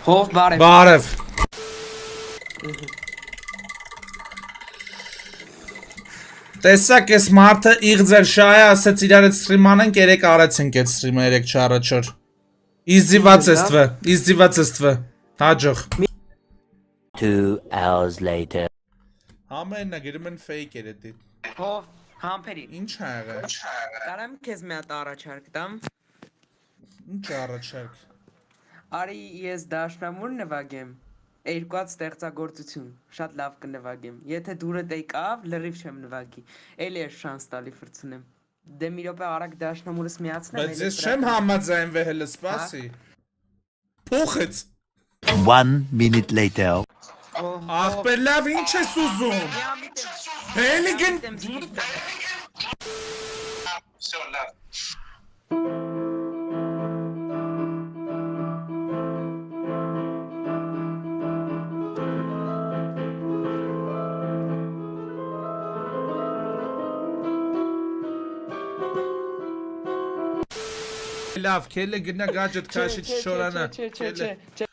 Հով բարև։ Բարև։ Տեսակ ես մարդը իղձեր շահ է, ասեց իրար այդ ստրիմ անենք, երեք արեցինք այդ ստրիմը, երեք չառաջոր։ Իզդիվացեստվը, հաջող։ 2 hours later. Համենը գրում են fake էր էդի։ Հով համբերի։ Ինչ ա եղել։ Կարամ քեզ մի հատ առաջարկ տամ։ Ինչ առաջարկ։ Արի ես դաշնամուր նվագեմ։ Երկուած ստեղծագործություն, շատ լավ կնվագեմ։ Եթե դուրդ եկավ, լրիվ չեմ նվագի։ Էլի ես շանս տալի ֆրցնեմ։ Դե մի րոպե արագ դաշնամուրս միացնեմ։ Բայց ես չեմ համաձայնվել հələ սպասի։ Փոխեց։ 1 minute later. Ախպեր լավ ինչ ես ուզում։ Հելիգն Всё, лав. լավ, քելը գնա գաջետ քաշի չշորանա։ Չէ,